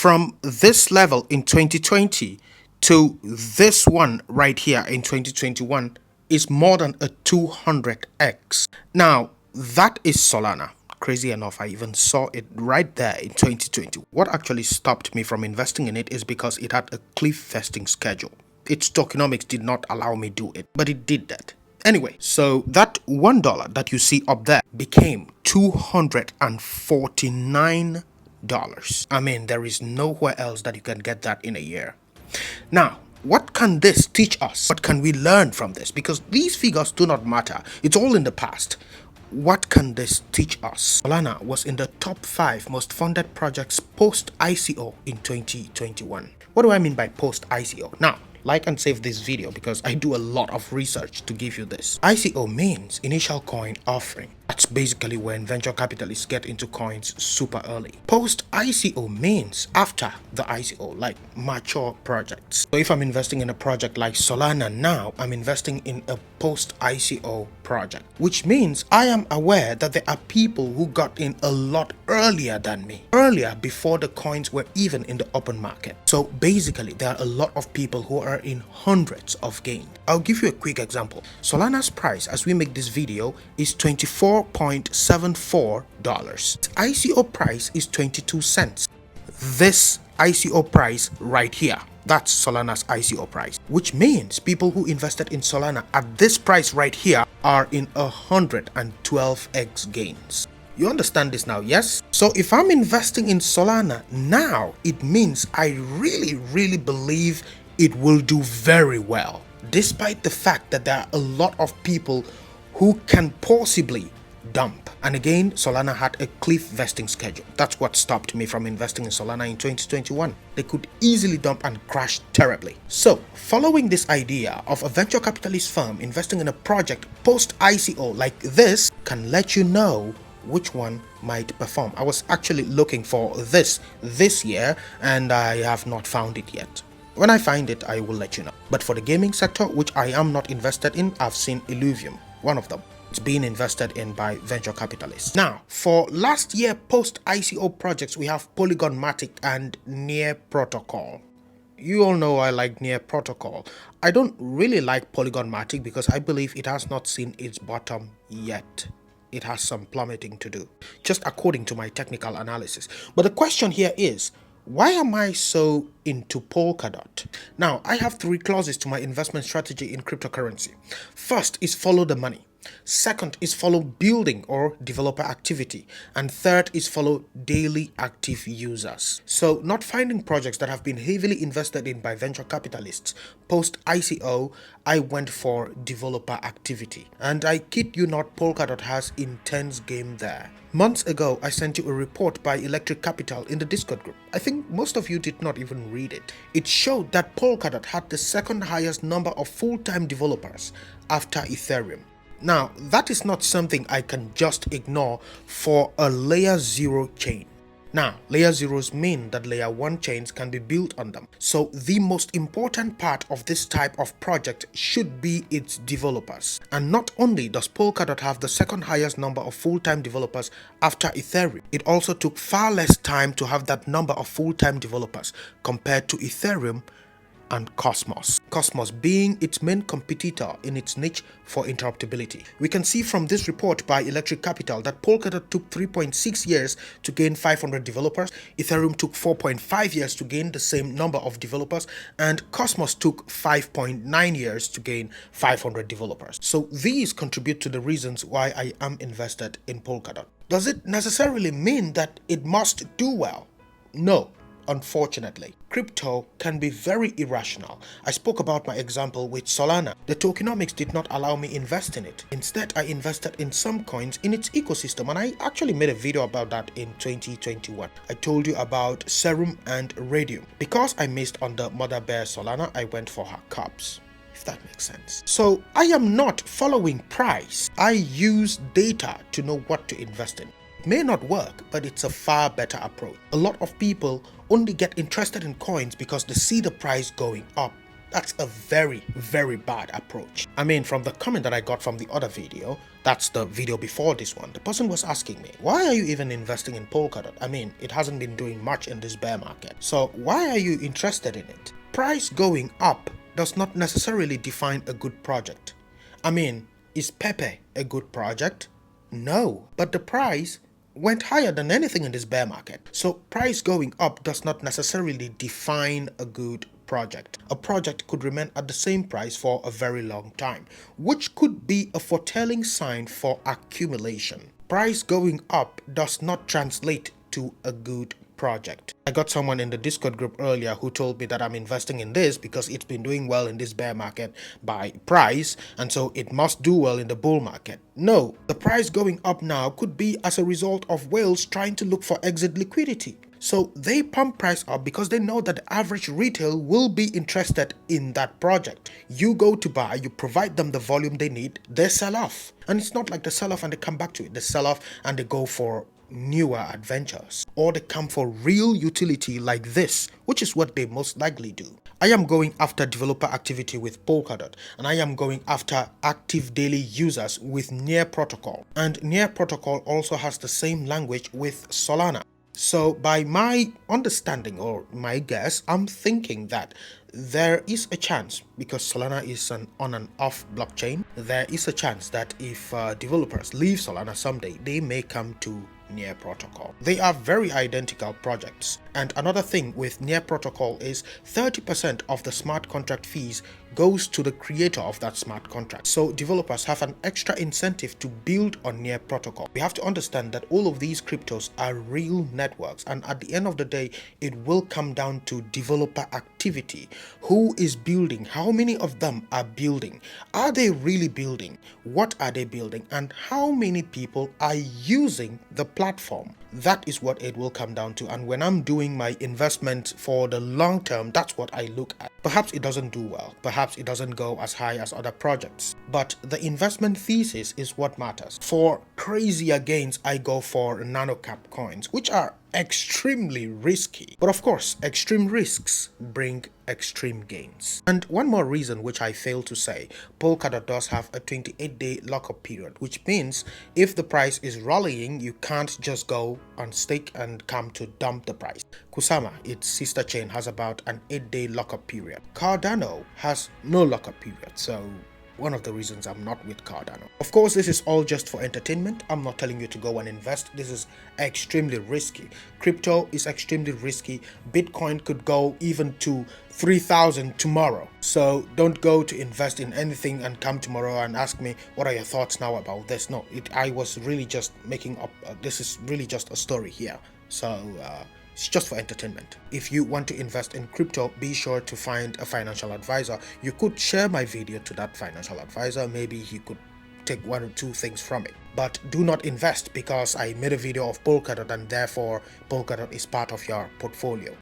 From this level in 2020 to this one right here in 2021 is more than a 200x. Now, that is Solana. Crazy enough, I even saw it right there in 2020. What actually stopped me from investing in it is because it had a cliff vesting schedule. Its tokenomics did not allow me do it, but it did that. Anyway, so that $1 that you see up there became $249. I mean, there is nowhere else that you can get that in a year. Now, what can this teach us? What can we learn from this? Because these figures do not matter. It's all in the past. What can this teach us? Solana was in the top 5 most funded projects post-ICO in 2021. What do I mean by post-ICO? Now, like and save this video because I do a lot of research to give you this. ICO means initial coin offering. That's basically when venture capitalists get into coins super early. Post-ICO means after the ICO, like mature projects. So if I'm investing in a project like Solana now, I'm investing in a post-ICO project, which means I am aware that there are people who got in a lot earlier than me, earlier before the coins were even in the open market. So basically, there are a lot of people who are in hundreds of gains. I'll give you a quick example. Solana's price as we make this video is $24.74. ICO price is 22 cents. This ICO price right here, that's Solana's ICO price, which means people who invested in Solana at this price right here are in 112x gains. You understand this now, yes? So if I'm investing in Solana now, it means I really believe it will do very well, despite the fact that there are a lot of people who can possibly dump. And again, Solana had a cliff vesting schedule. That's what stopped me from investing in Solana in 2021. They could easily dump and crash terribly. So, following this idea of a venture capitalist firm investing in a project post-ICO like this can let you know which one might perform. I was actually looking for this year and I have not found it yet. When I find it, I will let you know. But for the gaming sector, which I am not invested in, I've seen Illuvium, one of them. It's being invested in by venture capitalists. Now, for last year post-ICO projects, we have Polkadot and Near Protocol. You all know I like Near Protocol. I don't really like Polkadot because I believe it has not seen its bottom yet. It has some plummeting to do, just according to my technical analysis. But the question here is, why am I so into Polkadot? Now, I have 3 clauses to my investment strategy in cryptocurrency. First is follow the money. Second is follow building or developer activity. And third is follow daily active users. So not finding projects that have been heavily invested in by venture capitalists. Post ICO, I went for developer activity. And I kid you not, Polkadot has intense game there. Months ago, I sent you a report by Electric Capital in the Discord group. I think most of you did not even read it. It showed that Polkadot had the second highest number of full-time developers after Ethereum. Now, that is not something I can just ignore for a layer 0 chain. Now, layer 0s mean that layer 1 chains can be built on them. So the most important part of this type of project should be its developers. And not only does Polkadot have the second highest number of full-time developers after Ethereum, it also took far less time to have that number of full-time developers compared to Ethereum and Cosmos. Cosmos being its main competitor in its niche for interoperability. We can see from this report by Electric Capital that Polkadot took 3.6 years to gain 500 developers, Ethereum took 4.5 years to gain the same number of developers, and Cosmos took 5.9 years to gain 500 developers. So these contribute to the reasons why I am invested in Polkadot. Does it necessarily mean that it must do well? No. Unfortunately, crypto can be very irrational. I spoke about my example with Solana. The tokenomics did not allow me invest in it. Instead, I invested in some coins in its ecosystem, and I actually made a video about that in 2021. I told you about Serum and Radium. Because I missed on the Mother Bear Solana, I went for her cups. If that makes sense. So I am not following price. I use data to know what to invest in. May not work, but it's a far better approach. A lot of people only get interested in coins because they see the price going up. That's a very, very bad approach. I mean, from the comment that I got from the other video, that's the video before this one, the person was asking me, why are you even investing in Polkadot? I mean, it hasn't been doing much in this bear market. So why are you interested in it? Price going up does not necessarily define a good project. I mean, is Pepe a good project? No, but the price went higher than anything in this bear market. So price going up does not necessarily define a good project. A project could remain at the same price for a very long time, which could be a foretelling sign for accumulation. Price going up does not translate to a good project. I got someone in the Discord group earlier who told me that I'm investing in this because it's been doing well in this bear market by price, and so it must do well in the bull market. No, the price going up now could be as a result of whales trying to look for exit liquidity. So they pump price up because they know that the average retail will be interested in that project. You go to buy, you provide them the volume they need, they sell off. And it's not like they sell off and they come back to it. They sell off and they go for newer adventures, or they come for real utility like this, which is what they most likely do. I am going after developer activity with Polkadot, and I am going after active daily users with Near Protocol, and Near Protocol also has the same language with Solana. So by my understanding or my guess, I'm thinking that there is a chance, because Solana is an on and off blockchain, there is a chance that if developers leave Solana someday, they may come to Near Protocol. They are very identical projects. And another thing with Near Protocol is 30% of the smart contract fees goes to the creator of that smart contract. So developers have an extra incentive to build on Near Protocol. We have to understand that all of these cryptos are real networks, and at the end of the day, it will come down to developer activity. Who is building? How many of them are building? Are they really building? What are they building? And how many people are using the platform? That is what it will come down to. And when I'm doing my investment for the long term, that's what I look at. Perhaps it doesn't do well. Perhaps it doesn't go as high as other projects. But the investment thesis is what matters. For crazier gains, I go for nanocap coins, which are extremely risky. But of course, extreme risks bring extreme gains. And one more reason which I failed to say, Polkadot does have a 28-day lockup period, which means if the price is rallying, you can't just go on stake and come to dump the price. Kusama, its sister chain, has about an 8-day lockup period. Cardano has no lockup period, so one of the reasons I'm not with Cardano. Of course, this is all just for entertainment. I'm not telling you to go and invest. This is extremely risky. Crypto is extremely risky. Bitcoin could go even to 3,000 tomorrow. So don't go to invest in anything and come tomorrow and ask me, what are your thoughts now about this? No, I was really just making up. This is really just a story here. So it's just for entertainment. If you want to invest in crypto, be sure to find a financial advisor. You could share my video to that financial advisor. Maybe he could take one or two things from it. But do not invest because I made a video of Polkadot and therefore Polkadot is part of your portfolio.